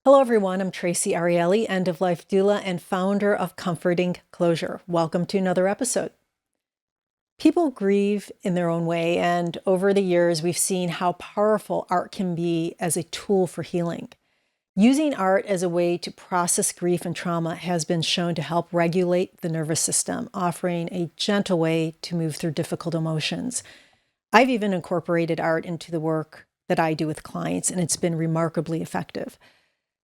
Hello, everyone. I'm Traci Arieli, end of life doula and founder of Comforting Closure. Welcome to another episode. People grieve in their own way, and over the years, we've seen how powerful art can be as a tool for healing. Using art as a way to process grief and trauma has been shown to help regulate the nervous system, offering a gentle way to move through difficult emotions. I've even incorporated art into the work that I do with clients, and it's been remarkably effective.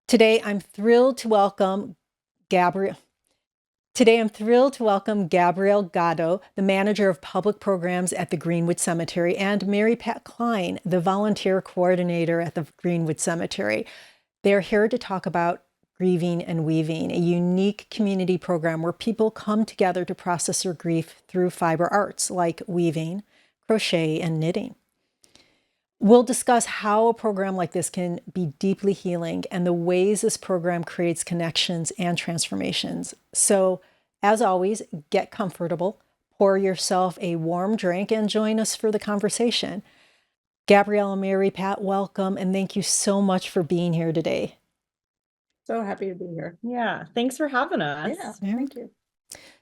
Today, I'm thrilled to welcome Gabrielle. Today, I'm thrilled to welcome Gabrielle Gatto, the manager of public programs at the Greenwood Cemetery, and Mary Pat Klein, the volunteer coordinator at the Greenwood Cemetery. They're here to talk about Grieving and Weaving, a unique community program where people come together to process their grief through fiber arts like weaving, crochet, and knitting. We'll discuss how a program like this can be deeply healing and the ways this program creates connections and transformations. So, as always, get comfortable, pour yourself a warm drink, and join us for the conversation. Gabrielle and Mary Pat, welcome, and thank you so much for being here today. So happy to be here. Yeah, thanks for having us. Yeah, thank you.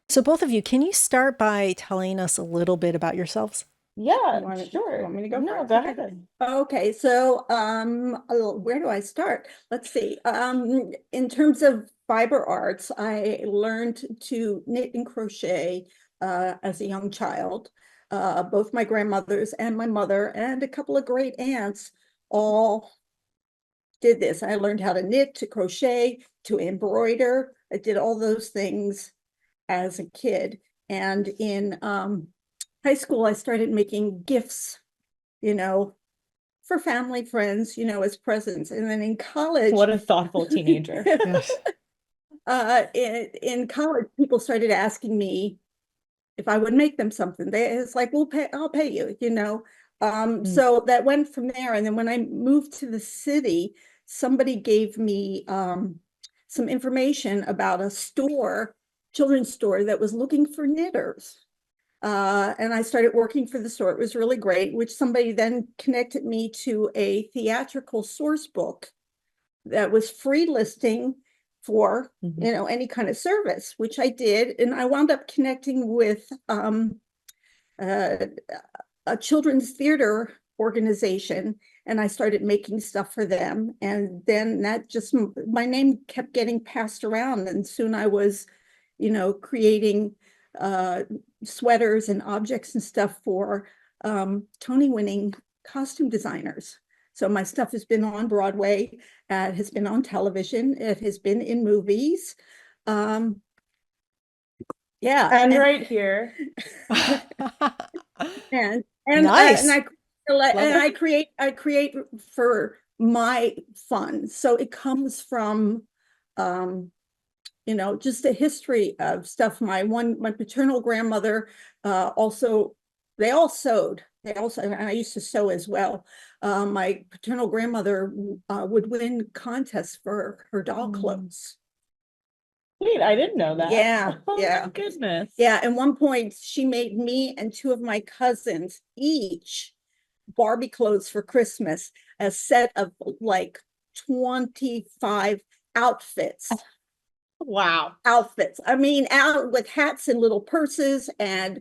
So both of you, can you start by telling us a little bit about yourselves? Yeah, sure. You want me to go No, first? go ahead. Okay, so where do I start? Let's see. In terms of fiber arts, I learned to knit and crochet as a young child. Both my grandmothers and my mother and a couple of great aunts all did this. I learned how to knit, to crochet, to embroider. I did all those things as a kid. And in high school, I started making gifts, for family, friends, as presents. And then in college, What a thoughtful teenager. Yes. in college, people started asking me if I would make them something. It's like, I'll pay you, So that went from there. And then when I moved to the city, somebody gave me some information about a store, children's store that was looking for knitters. And I started working for the store. It was really great, which somebody then connected me to a theatrical source book that was free listing for, any kind of service, which I did. And I wound up connecting with a children's theater organization, and I started making stuff for them. And then my name kept getting passed around. And soon I was, creating sweaters and objects and stuff for Tony-winning costume designers. So my stuff has been on Broadway, it has been on television, it has been in movies. Yeah. And right here. and Nice. I create for my fun. So it comes from just a history of stuff. My paternal grandmother also, they all sewed. And I used to sew as well. My paternal grandmother would win contests for her doll clothes. Wait, I didn't know that. Yeah. Oh, yeah. My goodness. Yeah. At one point, she made me and two of my cousins each Barbie clothes for Christmas, a set of like 25 outfits. Wow. Outfits. I mean, out with hats and little purses and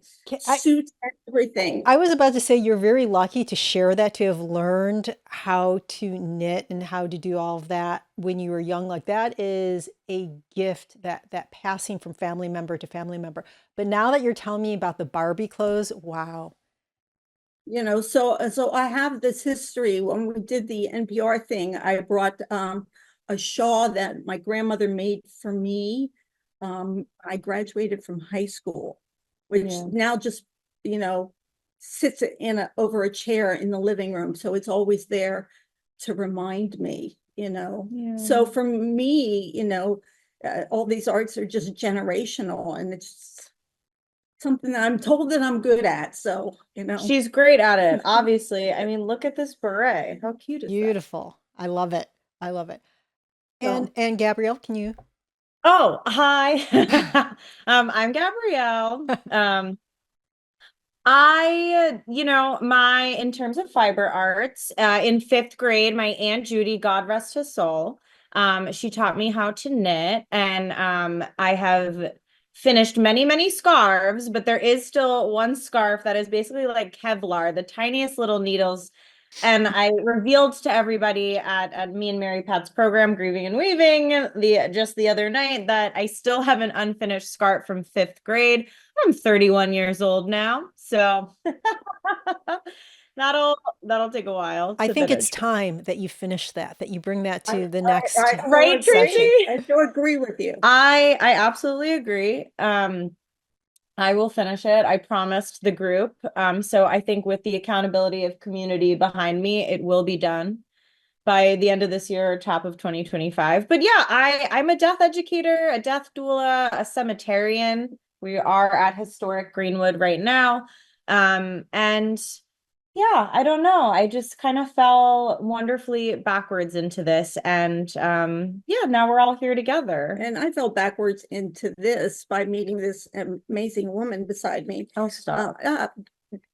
suits and everything. I was about to say you're very lucky to share that, to have learned how to knit and how to do all of that when you were young. Like, that is a gift, that passing from family member to family member. But now that you're telling me about the Barbie clothes, wow. So I have this history. When we did the NPR thing, I brought a shawl that my grandmother made for me. I graduated from high school, which now just, sits over a chair in the living room. So it's always there to remind me, So for me, all these arts are just generational, and it's something that I'm told that I'm good at. So, She's great at it, obviously. I mean, look at this beret. How cute is Beautiful. I love it. I love it. And Gabrielle, can you? Oh, hi. I'm Gabrielle. In terms of fiber arts, in fifth grade, my Aunt Judy, God rest his soul, She taught me how to knit, and I have finished many, many scarves, but there is still one scarf that is basically like Kevlar, the tiniest little needles. And I revealed to everybody at me and Mary Pat's program, Grieving and Weaving, just the other night, that I still have an unfinished scarf from 5th grade. I'm 31 years old now, so that'll take a while I to think it's finish. time that you finish that you bring that to the I next Right, session. Traci? I do agree with you. I absolutely agree. I will finish it. I promised the group. So I think with the accountability of community behind me, it will be done by the end of this year or top of 2025. But yeah, I'm a death educator, a death doula, a cemeterian. We are at historic Greenwood right now. And yeah, I don't know. I just kind of fell wonderfully backwards into this. And yeah, now we're all here together. And I fell backwards into this by meeting this amazing woman beside me. Oh, stop.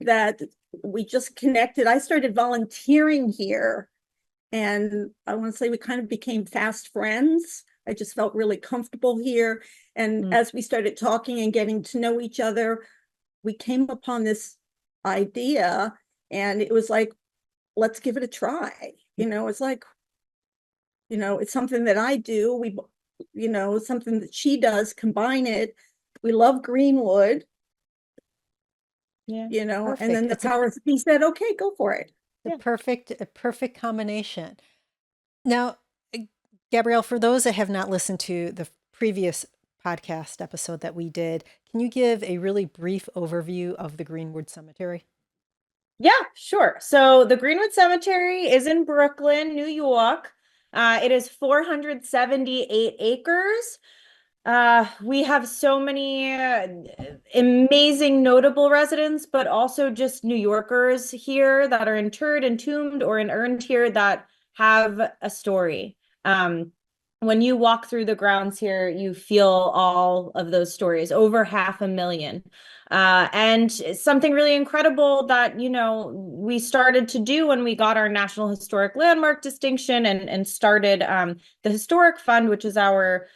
That we just connected. I started volunteering here, and I want to say we kind of became fast friends. I just felt really comfortable here. And as we started talking and getting to know each other, we came upon this idea, and it was like, let's give it a try. It's like, it's something that I do. Something that she does, combine it. We love Greenwood, Yeah. and then the powers be said, okay, go for it. A perfect combination. Now, Gabrielle, for those that have not listened to the previous podcast episode that we did, can you give a really brief overview of the Greenwood Cemetery? Yeah, sure. So the Greenwood Cemetery is in Brooklyn, New York. It is 478 acres. We have so many amazing, notable residents, but also just New Yorkers here that are interred, entombed, or inurned here that have a story. When you walk through the grounds here, you feel all of those stories, over 500,000. And something really incredible that, we started to do when we got our National Historic Landmark distinction and started the Historic Fund, which is our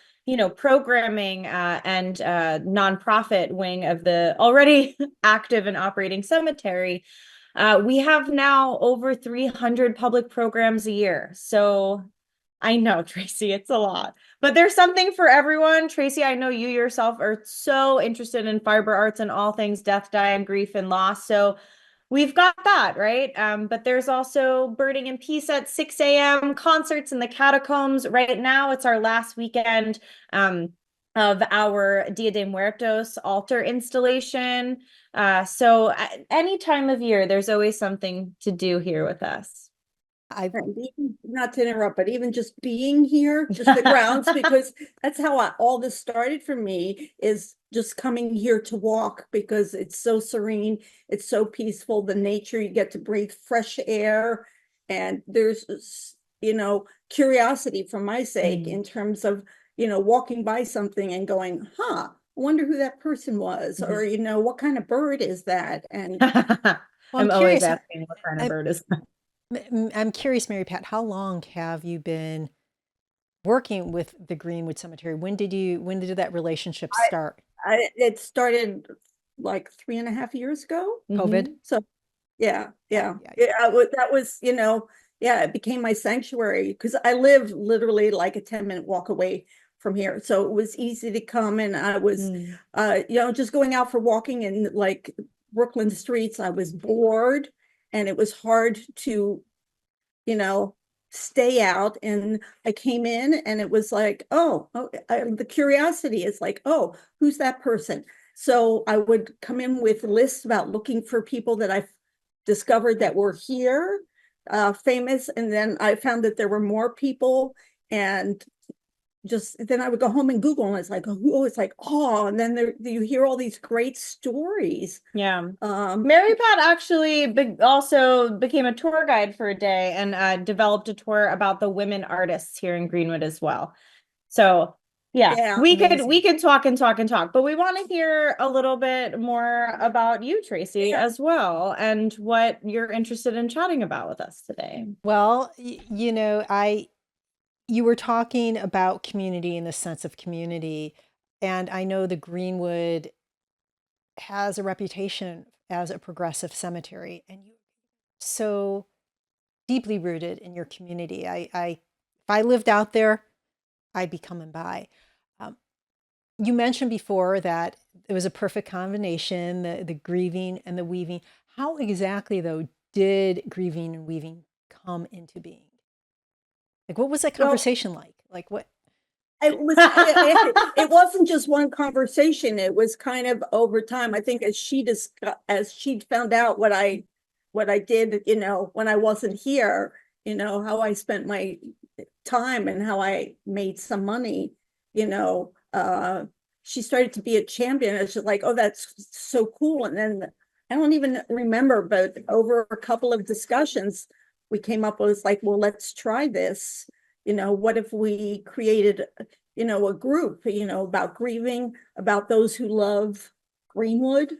programming and nonprofit wing of the already active and operating cemetery. We have now over 300 public programs a year. So I know, Traci, it's a lot, but there's something for everyone. Traci, I know you yourself are so interested in fiber arts and all things death, dying, grief, and loss. So we've got that, right? But there's also Burning in Peace at 6 a.m., concerts in the catacombs. Right now, it's our last weekend of our Dia de Muertos altar installation. So any time of year, there's always something to do here with us. Not to interrupt, but even just being here, just the grounds, because that's how all this started for me, is just coming here to walk, because it's so serene, it's so peaceful, the nature, you get to breathe fresh air, and there's curiosity for my sake in terms of walking by something and going, I wonder who that person was, or what kind of bird is that? And I'm always asking what kind of bird is that. I'm curious, Mary Pat, how long have you been working with the Greenwood Cemetery? When did that relationship start? It started like 3.5 years ago. COVID? So yeah. That was, it became my sanctuary, because I live literally like a 10-minute walk away from here. So it was easy to come, and I was, just going out for walking in like Brooklyn streets. I was bored, and it was hard to, stay out. And I came in, and it was like, the curiosity is like, who's that person? So I would come in with lists about looking for people that I've discovered that were here, famous. And then I found that there were more people, and then I would go home and Google, and it's like, and then you hear all these great stories. Yeah. Mary Pat actually also became a tour guide for a day, and developed a tour about the women artists here in Greenwood as well. So we could talk and talk and talk, but we want to hear a little bit more about you, Traci, as well, and what you're interested in chatting about with us today. Well, You were talking about community and the sense of community, and I know the Greenwood has a reputation as a progressive cemetery, and you're so deeply rooted in your community. If I lived out there, I'd be coming by. Um, you mentioned before that it was a perfect combination, the grieving and the weaving. How exactly, though, did grieving and weaving come into being? Like, what was that Well, conversation like? Like, what? it wasn't just one conversation. It was kind of over time. I think as she found out what I did, when I wasn't here, how I spent my time and how I made some money, she started to be a champion. It's just like, oh, that's so cool. And then I don't even remember, but over a couple of discussions, we came up with like, well, let's try this. What if we created, a group, about grieving, about those who love Greenwood,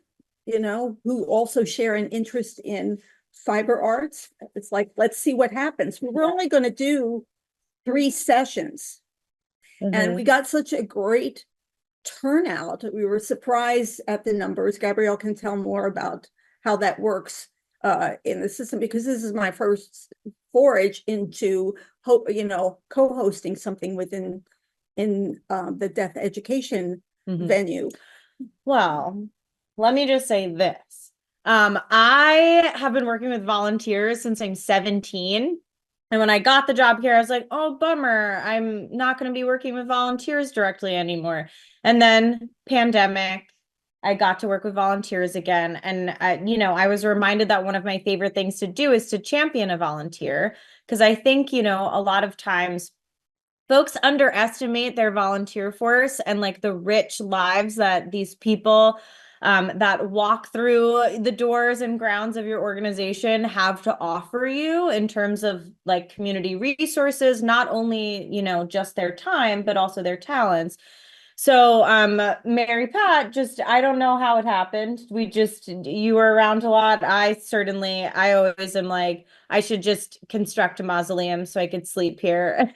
who also share an interest in fiber arts. It's like, let's see what happens. We were only going to do 3 sessions, and we got such a great turnout. We were surprised at the numbers. Gabrielle can tell more about how that works in the system, because this is my first forage into co-hosting something within the death education venue. Well, let me just say this. I have been working with volunteers since I'm 17. And when I got the job here, I was like, oh, bummer. I'm not going to be working with volunteers directly anymore. And then pandemic, I got to work with volunteers again. And, I was reminded that one of my favorite things to do is to champion a volunteer. Because I think, a lot of times folks underestimate their volunteer force and like the rich lives that these people that walk through the doors and grounds of your organization have to offer you in terms of like community resources, not only, just their time, but also their talents. So, Mary Pat, I don't know how it happened. You were around a lot. I always am like, I should just construct a mausoleum so I could sleep here.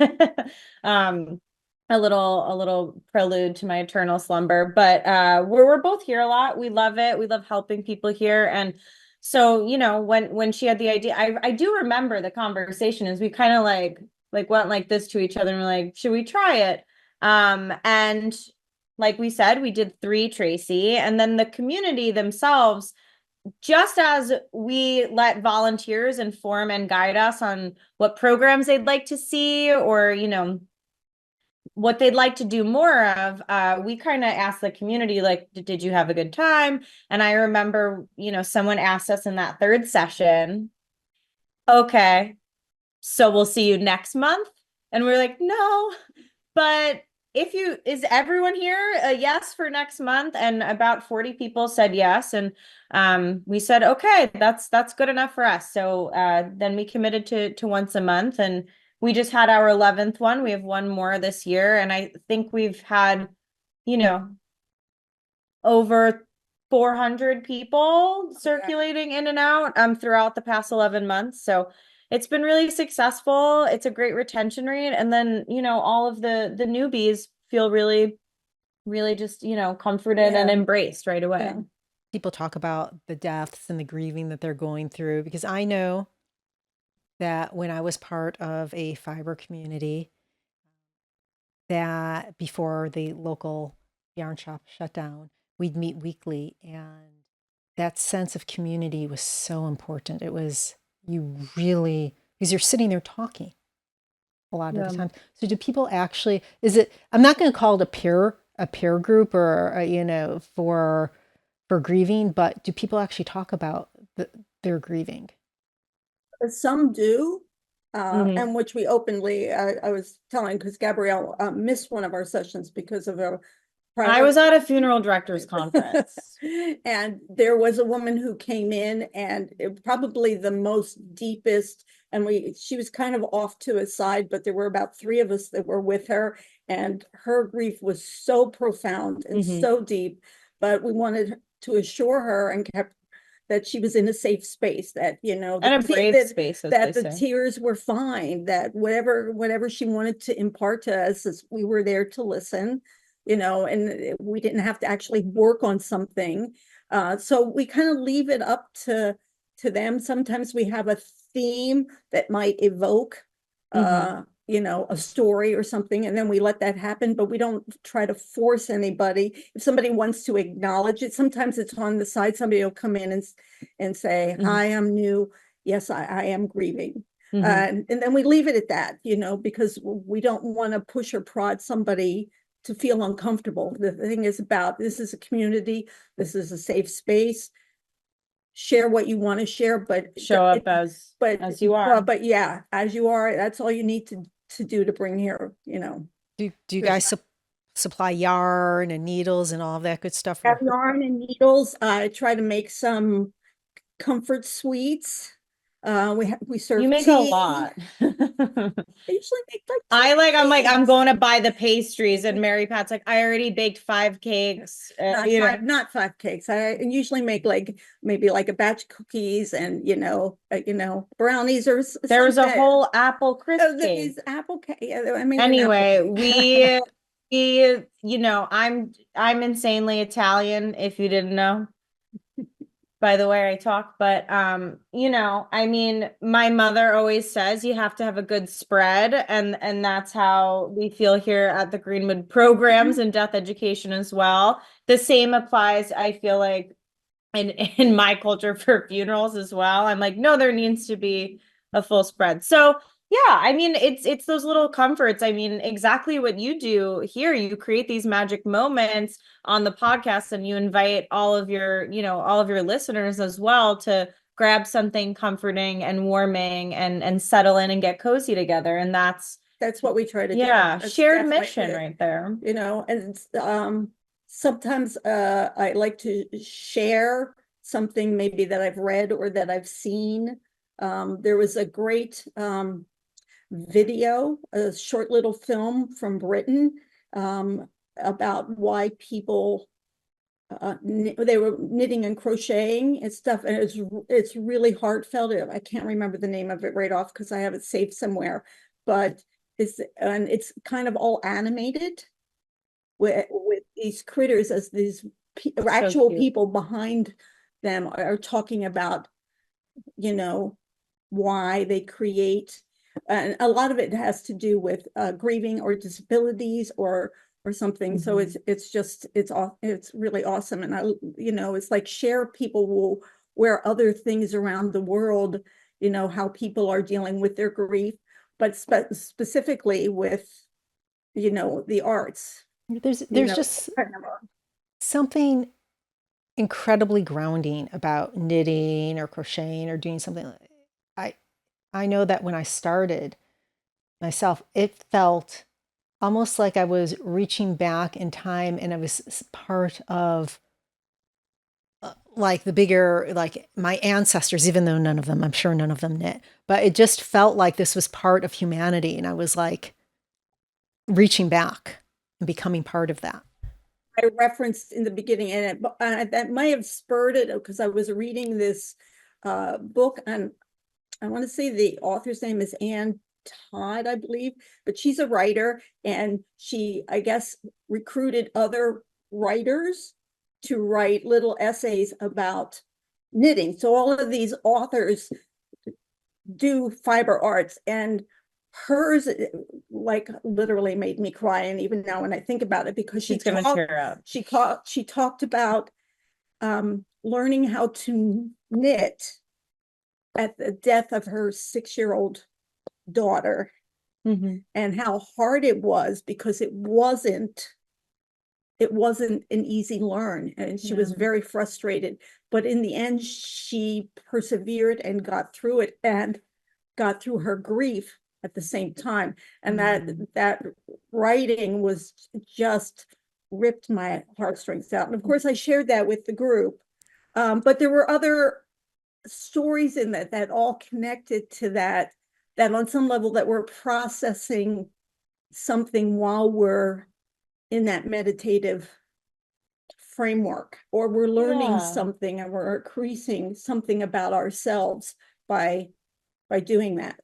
A little prelude to my eternal slumber, but, we're both here a lot. We love it. We love helping people here. And so, when she had the idea, I do remember the conversation as we kind of like went like this to each other and we're like, should we try it? And like we said, we did 3 Traci, and then the community themselves, just as we let volunteers inform and guide us on what programs they'd like to see or, what they'd like to do more of, we kind of asked the community, like, did you have a good time? And I remember, someone asked us in that 3rd session, okay, so we'll see you next month. And we're like, no, but is everyone here a yes for next month? And about 40 people said yes. And we said, okay, that's good enough for us. So then we committed to once a month, and we just had our 11th one. We have one more this year. And I think we've had, over 400 people circulating in and out throughout the past 11 months. So it's been really successful. It's a great retention rate. And then, all of the newbies feel really, really just, comforted and embraced right away. Yeah. People talk about the deaths and the grieving that they're going through, because I know that when I was part of a fiber community, that before the local yarn shop shut down, we'd meet weekly, and that sense of community was so important. It was, because you're sitting there talking a lot of the time. So do people actually, I'm not going to call it a peer group or, for grieving, but do people actually talk about their grieving? Some do, and which we openly, I was telling, because Gabrielle missed one of our sessions because of a I was at a funeral directors conference. And there was a woman who came in, and probably the most deepest, and she was kind of off to a side, but there were about 3 of us that were with her, and her grief was so profound and so deep, but we wanted to assure her and kept that she was in a safe space, that, you know, And a brave that, space, as that they the say. tears were fine, that whatever she wanted to impart to us, is we were there to listen, you know, and we didn't have to actually work on something. So we kind of leave it up to them. Sometimes we have a theme that might evoke, you know, a story or something, and then we let that happen, but we don't try to force anybody. If somebody wants to acknowledge it, sometimes it's on the side, somebody will come in and say, hi, I'm new. Yes, I am grieving. And then we leave it at that, you know, because we don't want to push or prod somebody to feel uncomfortable. The thing is about, this is a community, this is a safe space. Share what you want to share, but Show up as you are. But yeah, as you are, that's all you need to do to bring here, you know. Do you guys supply yarn and needles and all of that good stuff? Have yarn and needles. I try to make some comfort sweets. We serve You make tea. a lot. I usually make like I'm going to buy the pastries, and Mary Pat's like, I already baked 5 cakes. not 5 cakes. I usually make like maybe like a batch of cookies, and you know, brownies or There was a something. whole apple crisp cake. These apple cake. I mean, Anyway, we you know, I'm insanely Italian, if you didn't know, by the way I talk, but you know, I mean, my mother always says you have to have a good spread, and that's how we feel here at the Greenwood programs and death education as well. The same applies, I feel like, in my culture for funerals as well. I'm like, no, there needs to be a full spread. So yeah, I mean, it's those little comforts. I mean, exactly what you do here. You create these magic moments on the podcast, and you invite all of your, you know, all of your listeners as well to grab something comforting and warming and settle in and get cozy together. And that's what we try to do. Yeah, That's shared mission right there. You know, and sometimes I like to share something maybe that I've read or that I've seen. There was a great video, a short little film from Britain, about why people they were knitting and crocheting and stuff, and it's really heartfelt. I can't remember the name of it right off because I have it saved somewhere, but it's kind of all animated with these critters, as these actual people behind them are talking about, you know, why they create. And a lot of it has to do with grieving or disabilities or something. So it's really awesome. And you know, it's like share people will wear other things around the world, you know, how people are dealing with their grief, but specifically with, you know, the arts. There's just something incredibly grounding about knitting or crocheting or doing something. I know that when I started myself, it felt almost like I was reaching back in time, and I was part of like the bigger, like my ancestors, even though I'm sure none of them knit, but it just felt like this was part of humanity. And I was like reaching back and becoming part of that. I referenced in the beginning, and that might have spurred it because I was reading this book, and I want to say the author's name is Anne Todd, I believe, but she's a writer, and she, I guess, recruited other writers to write little essays about knitting. So all of these authors do fiber arts, and hers like literally made me cry. And even now when I think about it, because she talked about learning how to knit at the death of her 6-year-old daughter, and how hard it was, because it wasn't an easy learn, and she was very frustrated, but in the end she persevered and got through it, and got through her grief at the same time. And that writing was just ripped my heartstrings out. And of course I shared that with the group, but there were other stories in that all connected to that on some level, that we're processing something while we're in that meditative framework, or we're learning Yeah. something and we're increasing something about ourselves by doing that.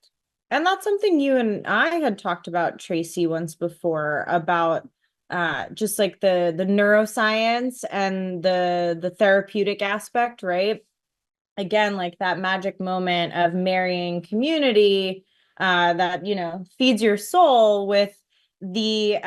And that's something you and I had talked about, Traci, once before, about just like the neuroscience and the therapeutic aspect, right? Again, like that magic moment of marrying community that, you know, feeds your soul with the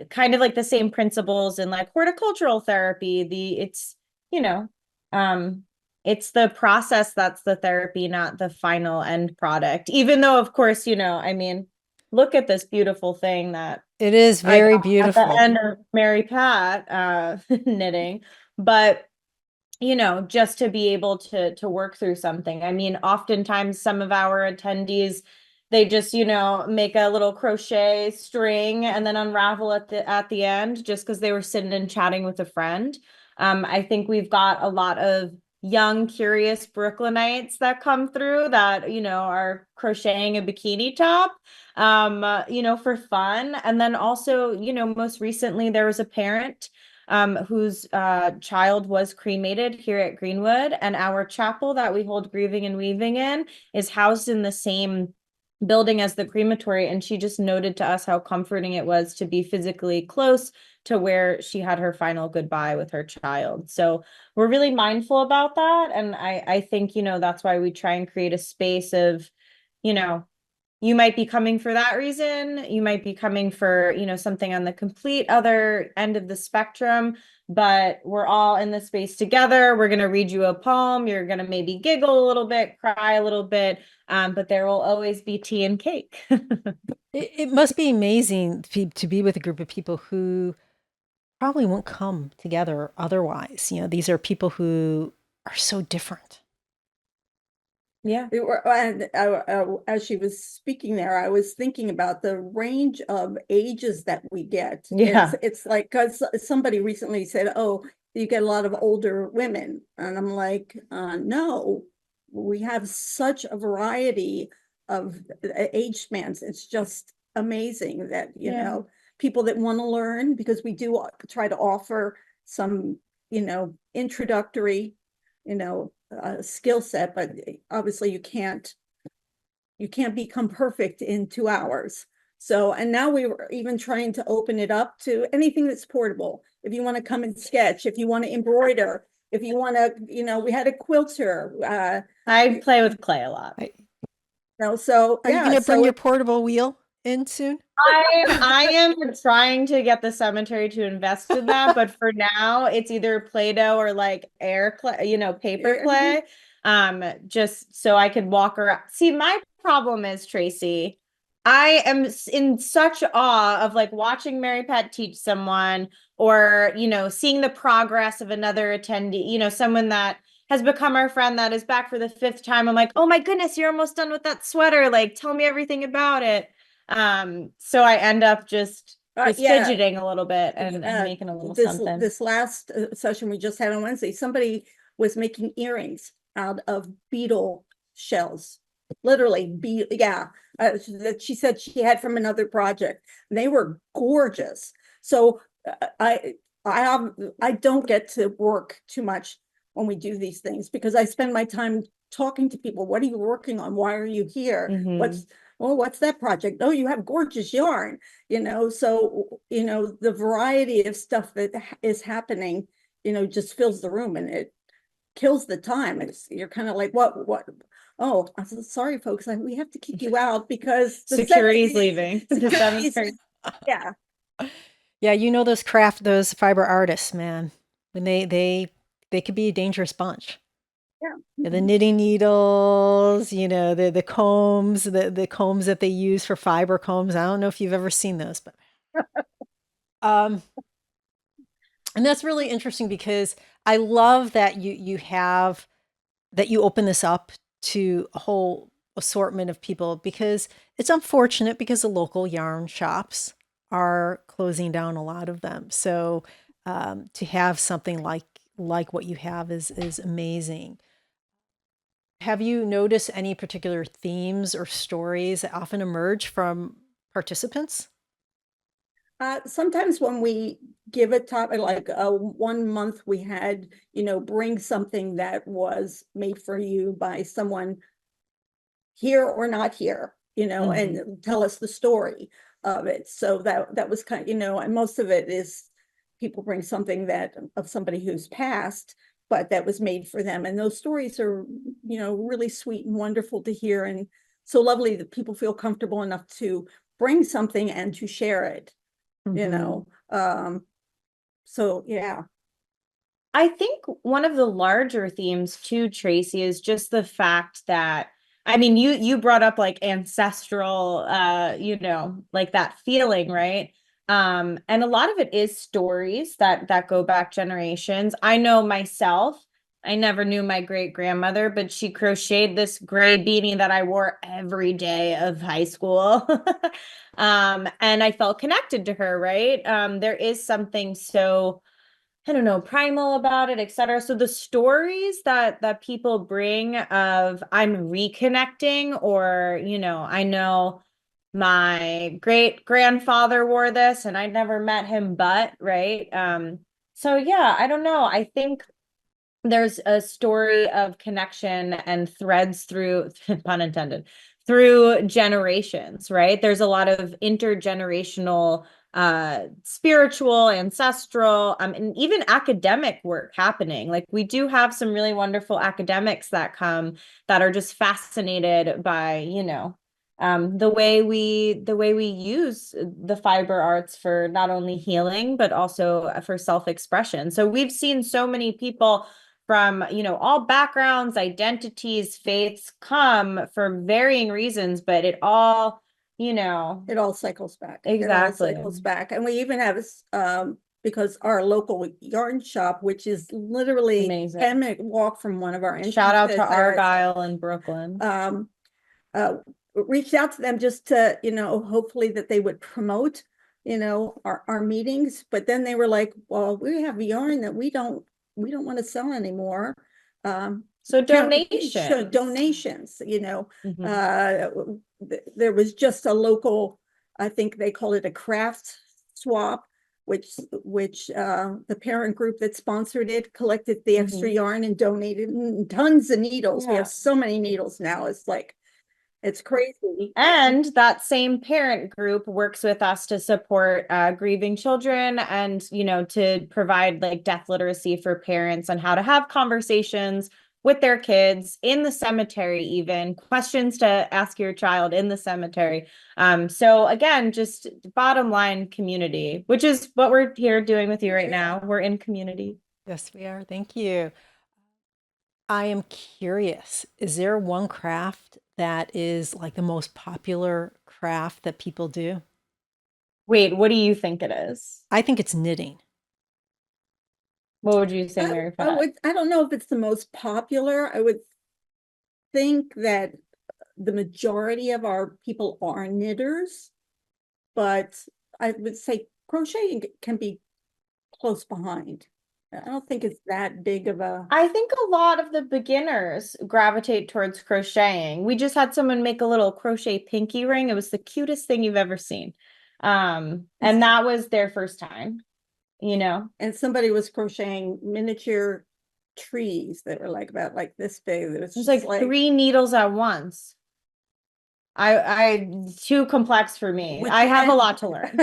kind of like the same principles in like horticultural therapy. It's, you know, um, it's the process that's the therapy, not the final end product. Even though, of course, you know, I mean, look at this beautiful thing that It is I very got at the beautiful. end of Mary Pat knitting, but you know, just to be able to work through something. I mean, oftentimes some of our attendees, they just, you know, make a little crochet string and then unravel at the end just because they were sitting and chatting with a friend. I think we've got a lot of young, curious Brooklynites that come through that, you know, are crocheting a bikini top, you know, for fun. And then also, you know, most recently there was a parent whose child was cremated here at Greenwood, and our chapel that we hold Grieving and Weaving in is housed in the same building as the crematory. And she just noted to us how comforting it was to be physically close to where she had her final goodbye with her child. So we're really mindful about that. And I think, you know, that's why we try and create a space of, you know, you might be coming for that reason. You might be coming for, you know, something on the complete other end of the spectrum, but we're all in the space together. We're going to read you a poem. You're going to maybe giggle a little bit, cry a little bit, but there will always be tea and cake. It must be amazing to be with a group of people who probably won't come together otherwise. You know, these are people who are so different. Yeah. And as she was speaking there, I was thinking about the range of ages that we get. Yeah. It's like, because somebody recently said, oh, you get a lot of older women. And I'm like, no, we have such a variety of age spans. It's just amazing that, you Yeah. know, people that want to learn, because we do try to offer some, you know, introductory, you know, skill set, but obviously you can't become perfect in 2 hours. So, and now we were even trying to open it up to anything that's portable. If you want to come and sketch, if you want to embroider, if you want to, you know, we had a quilter. I play with clay a lot. You know, so Are you going to bring your portable wheel in soon? I am trying to get the cemetery to invest in that, but for now it's either Play-Doh or like air clay, you know, paper clay. Just so I could walk around. See, my problem is, Traci, I am in such awe of like watching Mary Pat teach someone, or, you know, seeing the progress of another attendee, you know, someone that has become our friend that is back for the 5th time. I'm like, oh my goodness, you're almost done with that sweater. Like, tell me everything about it. So I end up just yeah. fidgeting a little bit and making a little something. This last session we just had on Wednesday, somebody was making earrings out of beetle shells, literally that she said she had from another project. And they were gorgeous. So I don't get to work too much when we do these things, because I spend my time talking to people. What are you working on? Why are you here? What's that project? Oh, you have gorgeous yarn, you know. So, you know, the variety of stuff that is happening, you know, just fills the room, and it kills the time. You're kind of like, what? Oh, I'm so sorry, folks. We have to kick you out because the security's leaving. The cemetery. Yeah. Yeah, you know those fiber artists, man. When they could be a dangerous bunch. Yeah. The knitting needles, you know, the combs, the combs that they use for fiber combs. I don't know if you've ever seen those, but and that's really interesting because I love that you open this up to a whole assortment of people, because it's unfortunate because the local yarn shops are closing down, a lot of them. So to have something like what you have is amazing. Have you noticed any particular themes or stories that often emerge from participants? Sometimes when we give a topic, like 1 month we had, bring something that was made for you by someone here or not here, and tell us the story of it. So that was kind of, and most of it is people bring something of somebody who's passed, but that was made for them. And those stories are, really sweet and wonderful to hear, and so lovely that people feel comfortable enough to bring something and to share it. So yeah. I think one of the larger themes too, Traci, is just the fact that, I mean, you brought up like ancestral, like that feeling, right? And a lot of it is stories that go back generations. I know myself, I never knew my great grandmother, but she crocheted this gray beanie that I wore every day of high school. And I felt connected to her, right? There is something so, I don't know, primal about it, etc. So the stories that people bring of I'm reconnecting, or, I know my great grandfather wore this and I never met him, but right. So yeah, I don't know. I think there's a story of connection and threads through, pun intended, through generations, right? There's a lot of intergenerational spiritual, ancestral, and even academic work happening. Like we do have some really wonderful academics that come that are just fascinated by, the way we use the fiber arts for not only healing, but also for self-expression. So we've seen so many people from, all backgrounds, identities, faiths come for varying reasons, but it all cycles back. Exactly. It all cycles back. And we even have because our local yarn shop, which is literally Amazing. 10-minute walk from one of our entrances. Shout out to Argyle in Brooklyn. Reached out to them just to, hopefully that they would promote, our meetings. But then they were like, well, we have yarn that we don't want to sell anymore. So donations. Donations, there was just a local, I think they called it a craft swap, which the parent group that sponsored it collected the extra yarn and donated tons of needles. Yeah. We have so many needles now. It's crazy. And that same parent group works with us to support grieving children and, to provide like death literacy for parents on how to have conversations with their kids in the cemetery, even questions to ask your child in the cemetery. So again, just bottom line community, which is what we're here doing with you right now. We're in community. Yes, we are. Thank you. I am curious, is there one craft that is like the most popular craft that people do? Wait, what do you think it is? I think it's knitting. What would you say, Mary Pat? I don't know if it's the most popular. I would think that the majority of our people are knitters, but I would say crocheting can be close behind. I don't think it's that big of a... I think a lot of the beginners gravitate towards crocheting. We just had someone make a little crochet pinky ring. It was the cutest thing you've ever seen. And that was their first time, And somebody was crocheting miniature trees that were like about like this big. It was like 3 needles at once. I too complex for me. I have a lot to learn.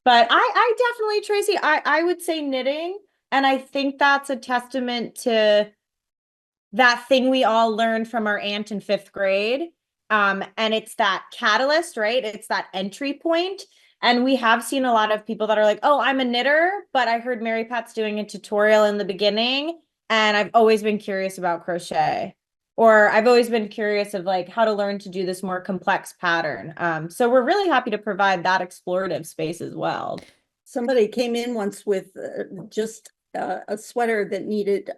But I definitely, Traci, I would say knitting. And I think that's a testament to that thing we all learned from our aunt in 5th grade. And it's that catalyst, right? It's that entry point. And we have seen a lot of people that are like, oh, I'm a knitter, but I heard Mary Pat's doing a tutorial in the beginning. And I've always been curious about crochet. Or I've always been curious of like how to learn to do this more complex pattern. So we're really happy to provide that explorative space as well. Somebody came in once with just a sweater that needed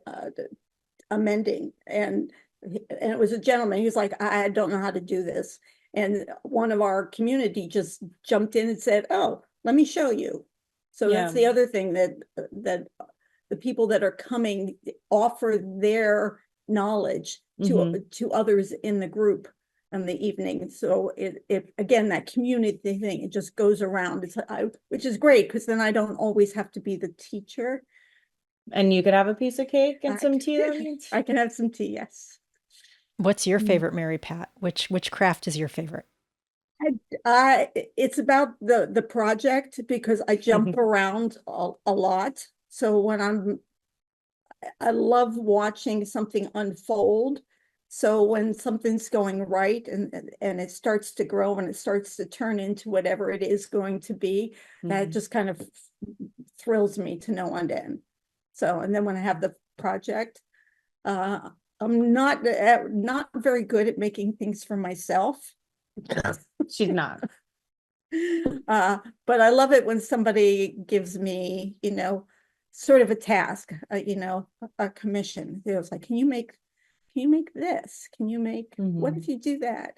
amending, and it was a gentleman. He was like, I don't know how to do this. And one of our community just jumped in and said, oh, let me show you. So that's the other thing, that the people that are coming offer their knowledge to others in the group. in the evening. So it again, that community thing, it just goes around. Which is great, because then I don't always have to be the teacher. And you could have a piece of cake and I some tea. That means. I can have some tea, yes. What's your favorite, Mary Pat? Which craft is your favorite? It's about the project, because I jump around a lot. So when I love watching something unfold. So when something's going right and it starts to grow and it starts to turn into whatever it is going to be, that just kind of thrills me to no end. So, and then when I have the project, I'm not very good at making things for myself. She's not. But I love it when somebody gives me, sort of a task, a commission. It was like, can you make this? Can you make, what if you do that?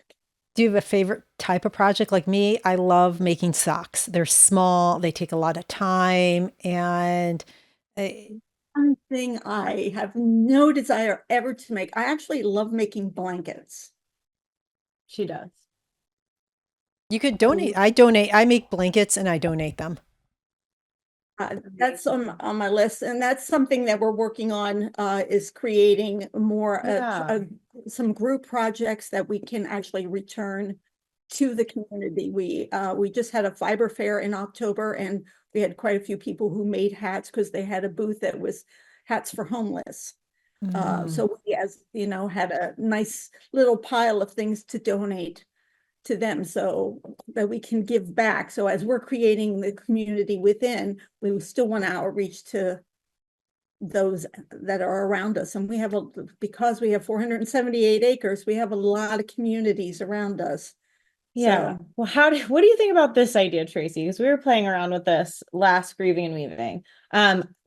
Do you have a favorite type of project? Like me, I love making socks. They're small, they take a lot of time, and one thing I have no desire ever to make. I actually love making blankets. She does. you could donate. I make blankets and I donate them. That's on my list, and that's something that we're working on, is creating more some group projects that we can actually return to the community. We just had a fiber fair in October, and we had quite a few people who made hats, because they had a booth that was hats for homeless. So we, as you know, had a nice little pile of things to donate to them, so that we can give back. So as we're creating the community within, we still want to outreach to those that are around us. And we have because we have 478 acres, we have a lot of communities around us. Yeah. So, well, what do you think about this idea, Traci? Because we were playing around with this last Grieving and Weaving.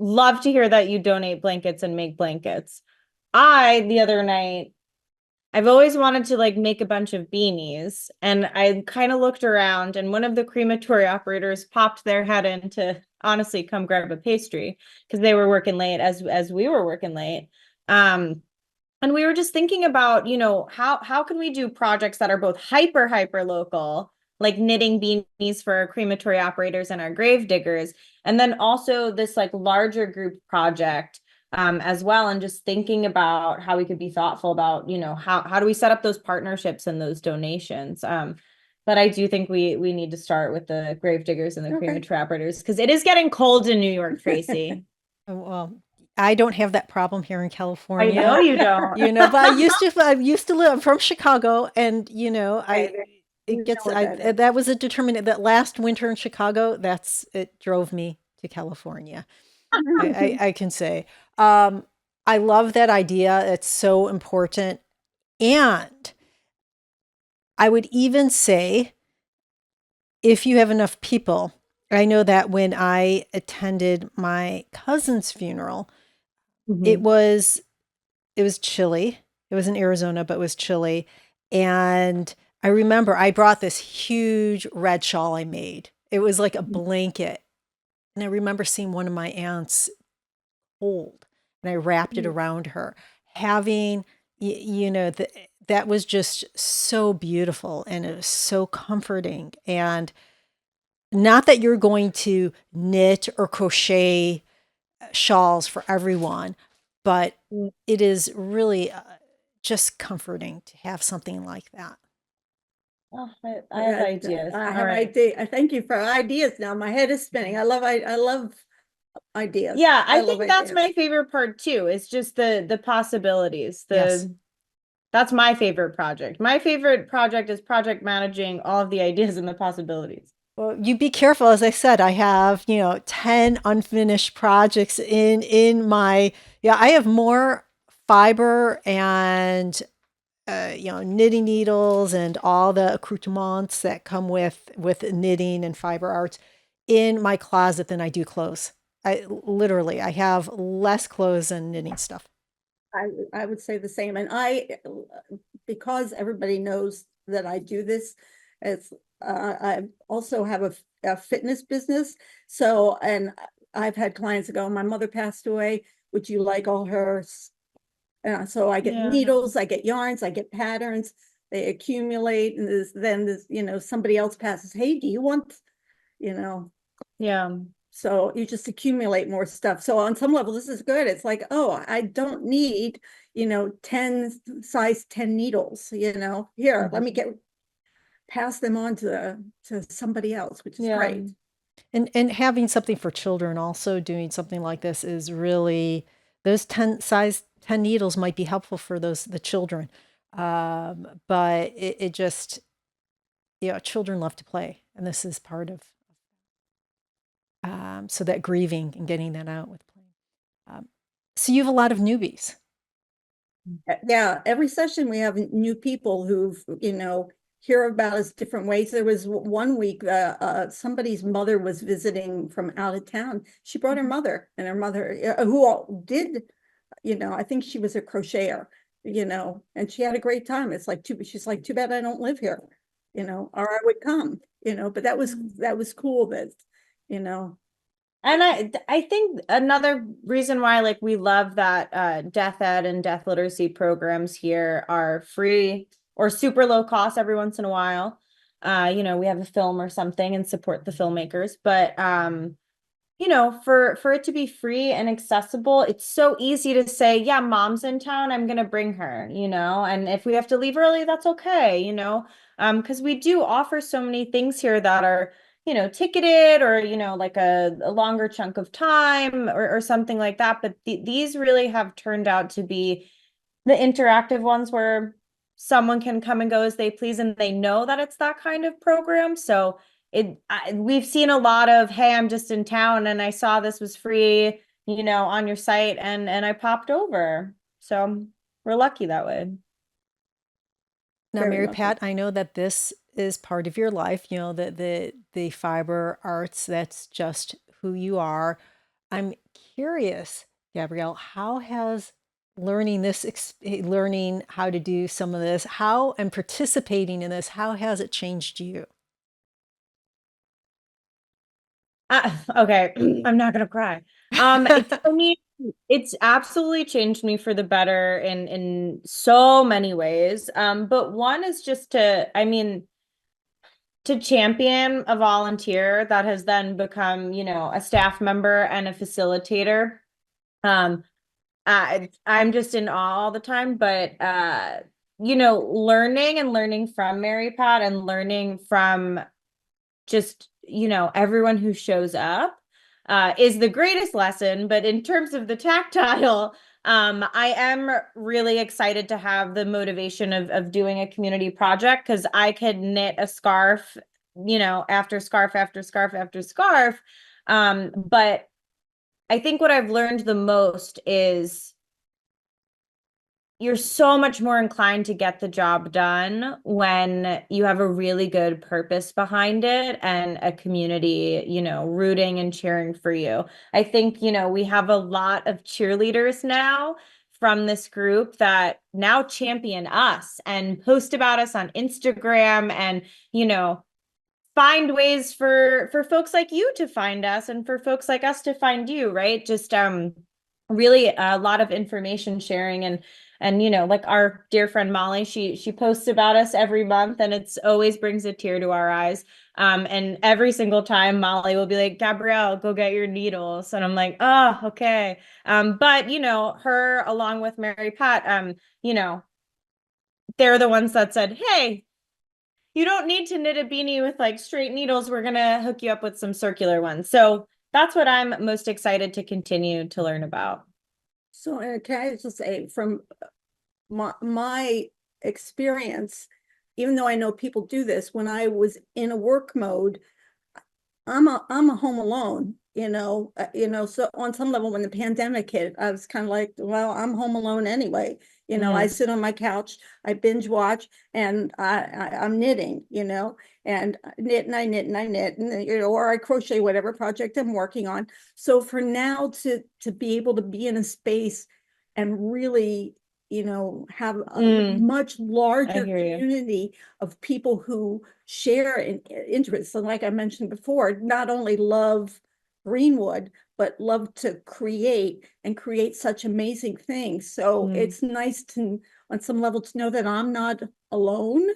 Love to hear that you donate blankets and make blankets. The other night, I've always wanted to make a bunch of beanies, and I kind of looked around, and one of the crematory operators popped their head in to honestly come grab a pastry, because they were working late as we were working late. And we were just thinking about, how can we do projects that are both hyper local, like knitting beanies for our crematory operators and our grave diggers, and then also this larger group project as well, and just thinking about how we could be thoughtful about, how do we set up those partnerships and those donations. But I do think we need to start with the grave diggers and the crematory operators, because it is getting cold in New York, Traci. Well, I don't have that problem here in California. I know you don't. But I used to live. I'm from Chicago, and that was a determinant. That last winter in Chicago, it drove me to California. I can say. I love that idea. It's so important. And I would even say, if you have enough people, I know that when I attended my cousin's funeral, it was chilly. It was in Arizona, but it was chilly. And I remember I brought this huge red shawl I made. It was like a blanket. And I remember seeing one of my aunts cold, and I wrapped it around her. Having, that was just so beautiful, and it was so comforting. And not that you're going to knit or crochet shawls for everyone, but it is really just comforting to have something like that. Oh, I have ideas. I have ideas. Thank you for ideas. Now my head is spinning. I love ideas. Yeah, I think that's my favorite part too. It's just the possibilities. That's my favorite project. My favorite project is project managing all of the ideas and the possibilities. Well, you be careful. As I said, I have, 10 unfinished projects in my, I have more fiber and, knitting needles and all the accoutrements that come with knitting and fiber arts in my closet than I do clothes. I have less clothes and knitting stuff. I would say the same. And because everybody knows that I do this, I also have a fitness business. So, and I've had clients go, my mother passed away. Would you like all her? So I get needles, I get yarns, I get patterns. they accumulate, and then somebody else passes, hey, do you want, Yeah. so you just accumulate more stuff. So on some level, this is good. It's like, oh, I don't need, 10 needles, here, let me pass them on to somebody else, which is great. And having something for children also doing something like this is really, those 10 needles might be helpful for the children. But it just, children love to play, and this is part of, so that grieving and getting that out with playing. So you have a lot of newbies. Yeah, every session we have new people who've, hear about us different ways. There was one week, somebody's mother was visiting from out of town. She brought her mother, and her mother, who did, I think she was a crocheter, and she had a great time. It's like, she's like, too bad I don't live here, or I would come, but that was cool that, And I think another reason why like we love that death ed and death literacy programs here are free or super low cost every once in a while. We have a film or something and support the filmmakers, but for it to be free and accessible, it's so easy to say, yeah, mom's in town, I'm gonna bring her, and if we have to leave early, that's okay, because we do offer so many things here that are ticketed or, like a longer chunk of time or something like that. But these really have turned out to be the interactive ones where someone can come and go as they please, and they know that it's that kind of program. So we've seen a lot of, hey, I'm just in town and I saw this was free, on your site, and I popped over. So we're lucky that way. Now, Mary Pat, I know that this is part of your life, the fiber arts, that's just who you are. I'm curious, Gabrielle, how has learning how to do some of this, and participating in this, how has it changed you? Okay, I'm not gonna cry. It's absolutely changed me for the better in so many ways. But one is just to champion a volunteer that has then become, a staff member and a facilitator. I'm just in awe all the time, but learning from Mary Pat and learning from just, everyone who shows up is the greatest lesson. But in terms of the tactile, I am really excited to have the motivation of doing a community project, because I could knit a scarf, after scarf after scarf after scarf. But I think what I've learned the most is you're so much more inclined to get the job done when you have a really good purpose behind it and a community, rooting and cheering for you. I think, we have a lot of cheerleaders now from this group that now champion us and post about us on Instagram and, find ways for folks like you to find us and for folks like us to find you, right? Just really a lot of information sharing, and like our dear friend Molly, she posts about us every month, and it's always brings a tear to our eyes. And every single time Molly will be like, Gabrielle, go get your needles. And I'm like, oh, okay. But her along with Mary Pat, they're the ones that said, hey, you don't need to knit a beanie with like straight needles. We're going to hook you up with some circular ones. So that's what I'm most excited to continue to learn about. So can I just say, from my experience, even though I know people do this, when I was in a work mode, I'm a home alone, so on some level when the pandemic hit, I was kind of like, well, I'm home alone anyway. I sit on my couch, I binge watch, and I'm knitting, and I knit and I knit and I knit, and or I crochet whatever project I'm working on. So for now to be able to be in a space and really, have a much larger community of people who share interests. And like I mentioned before, not only love Greenwood, but love to create such amazing things. So it's nice to, on some level, to know that I'm not alone.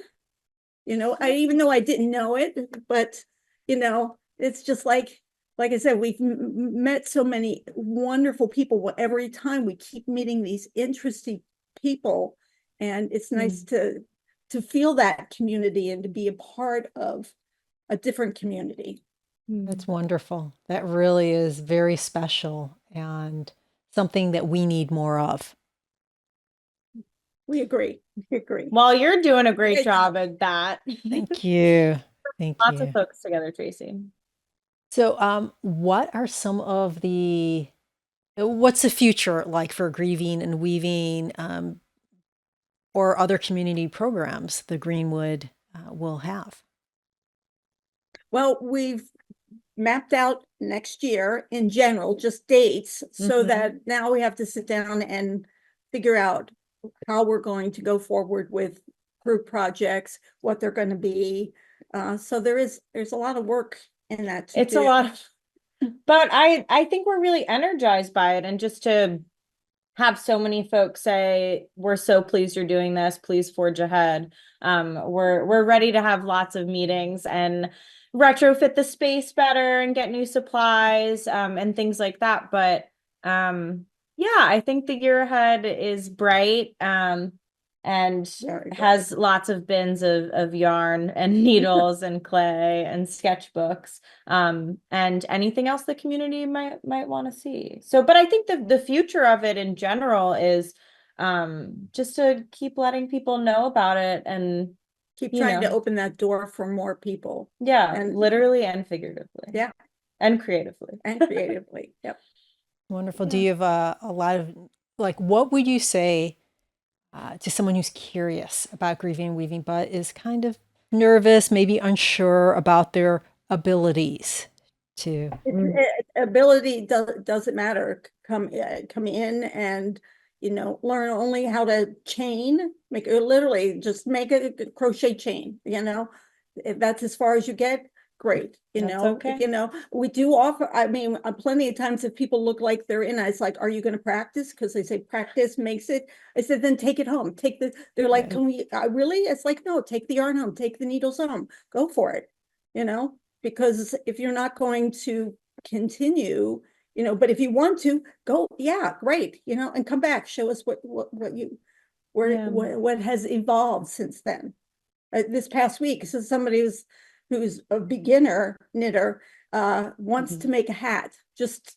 Even though I didn't know it, but it's just like I said, we've met so many wonderful people. Every time we keep meeting these interesting people, and it's nice to feel that community and to be a part of a different community. That's wonderful. That really is very special and something that we need more of. We agree. We agree. Well, you're doing a great job at that. Thank you. Thank Lots you. of folks together, Traci. So, what are some of what's the future like for Grieving and Weaving, or other community programs the Greenwood will have? Well, we've mapped out next year in general, just dates, so that now we have to sit down and figure out how we're going to go forward with group projects, what they're going to be. So there's a lot of work in that. It's a lot, but I think we're really energized by it, and just to have so many folks say, we're so pleased you're doing this, please forge ahead. We're ready to have lots of meetings and retrofit the space better and get new supplies, and things like that. But yeah, I think the year ahead is bright, and has lots of bins of yarn and needles and clay and sketchbooks, and anything else the community might want to see. So, but I think the future of it in general is just to keep letting people know about it and keep trying to open that door for more people. Yeah, and literally and figuratively. Yeah. And creatively. Yep. Wonderful. Do you have a lot of, like, what would you say to someone who's curious about Grieving and Weaving, but is kind of nervous, maybe unsure about their abilities to? Ability doesn't matter. Come in and learn only how to chain, literally just make a crochet chain. If that's as far as you get, great. Okay. We do offer, plenty of times if people look like they're in, it's like, are you going to practice? Because they say practice makes it. I said, then take it home. They're like, can we, really? It's like, no, take the yarn home, take the needles home, go for it. Because if you're not going to continue, but if you want to go, yeah, great, and come back, show us what has evolved since then. This past week, so somebody who's a beginner knitter wants to make a hat, just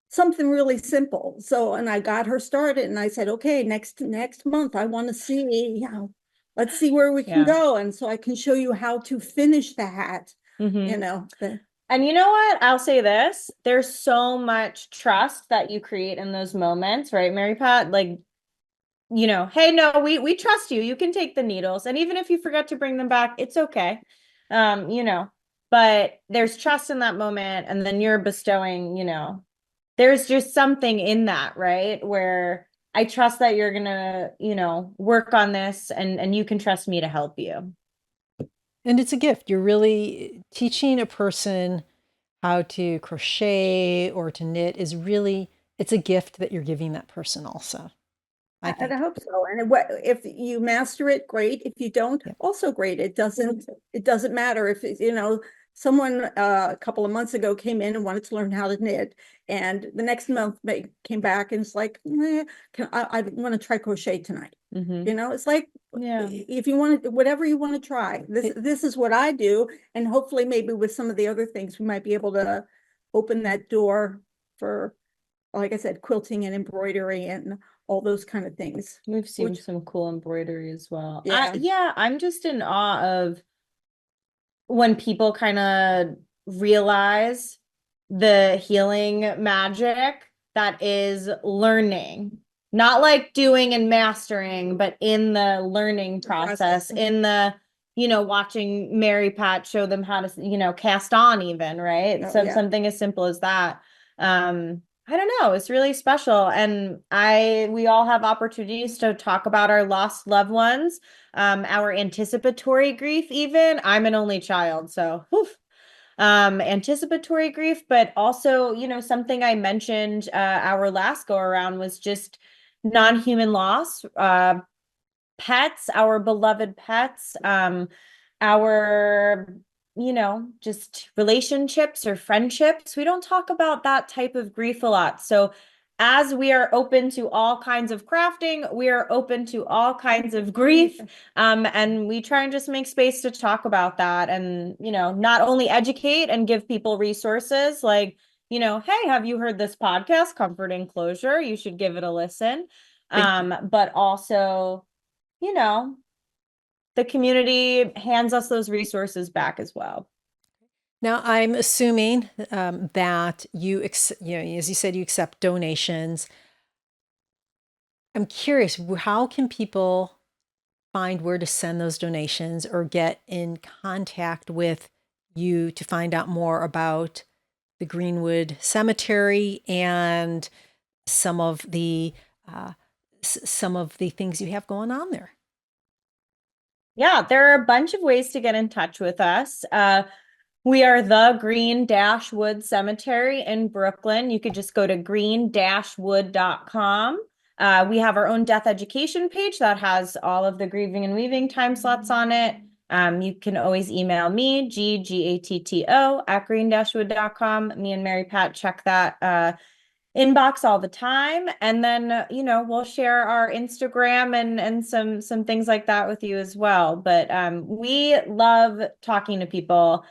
something really simple. So, and I got her started, and I said, okay, next month I want to see, let's see where we can go, and so I can show you how to finish the hat. And you know what? I'll say this. There's so much trust that you create in those moments, right, Mary Pat? Like, hey, no, we trust you. You can take the needles. And even if you forget to bring them back, it's okay. But there's trust in that moment. And then you're bestowing, there's just something in that, right? Where I trust that you're going to, work on this, and you can trust me to help you. And it's a gift. You're really teaching a person how to crochet or to knit it's a gift that you're giving that person also. I hope so. And if you master it, great. If you don't, also great. It doesn't matter if someone a couple of months ago came in and wanted to learn how to knit, and the next month they came back and it's like, I want to try crochet tonight. It's like, if you want to, whatever you want to try, this is what I do. And hopefully maybe with some of the other things, we might be able to open that door for, like I said, quilting and embroidery and all those kind of things. We've seen some cool embroidery as well. Yeah. I'm just in awe of when people kind of realize the healing magic that is learning, not like doing and mastering, but in the learning process, in the, watching Mary Pat show them how to, cast on even, right? Something as simple as that. I don't know. It's really special. And we all have opportunities to talk about our lost loved ones, our anticipatory grief, even. I'm an only child, so anticipatory grief, but also, something I mentioned our last go around was just non-human loss, pets, our beloved pets, our, just relationships or friendships. We don't talk about that type of grief a lot. So as we are open to all kinds of crafting, we are open to all kinds of grief. And we try and just make space to talk about that and, not only educate and give people resources like, hey, have you heard this podcast, Comforting Closure? You should give it a listen. But also, the community hands us those resources back as well. Now, I'm assuming that you, as you said, you accept donations. I'm curious, how can people find where to send those donations or get in contact with you to find out more about the Greenwood Cemetery and some of the things you have going on there? Yeah, there are a bunch of ways to get in touch with us. We are the Green-Wood Cemetery in Brooklyn. You could just go to green-wood.com. We have our own death education page that has all of the Grieving and Weaving time slots on it. You can always email me, GGATTO @green-wood.com. Me and Mary Pat check that inbox all the time. And then, we'll share our Instagram and some things like that with you as well. But we love talking to people.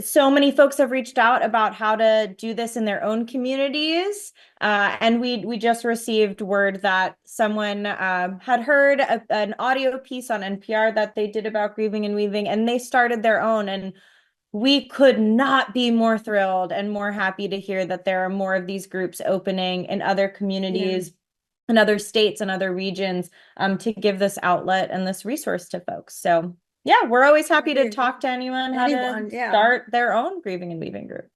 So many folks have reached out about how to do this in their own communities. And we just received word that someone had heard an audio piece on NPR that they did about Grieving and Weaving, and they started their own. And we could not be more thrilled and more happy to hear that there are more of these groups opening in other communities, in other states and other regions, to give this outlet and this resource to folks. So yeah, we're always happy to talk to anyone how to start their own Grieving and Weaving group.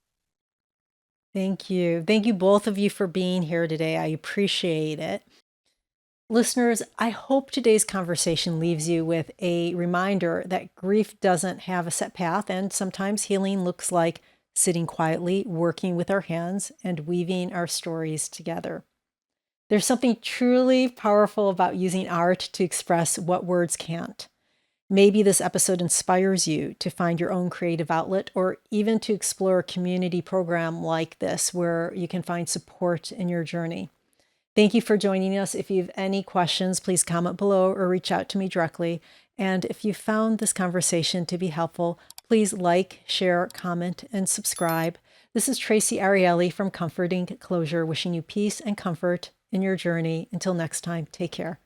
Thank you. Thank you both of you for being here today. I appreciate it. Listeners, I hope today's conversation leaves you with a reminder that grief doesn't have a set path, and sometimes healing looks like sitting quietly, working with our hands, and weaving our stories together. There's something truly powerful about using art to express what words can't. Maybe this episode inspires you to find your own creative outlet, or even to explore a community program like this where you can find support in your journey. Thank you for joining us. If you have any questions, please comment below or reach out to me directly. And if you found this conversation to be helpful, please like, share, comment, and subscribe. This is Traci Arieli from Comforting Closure, wishing you peace and comfort in your journey. Until next time, take care.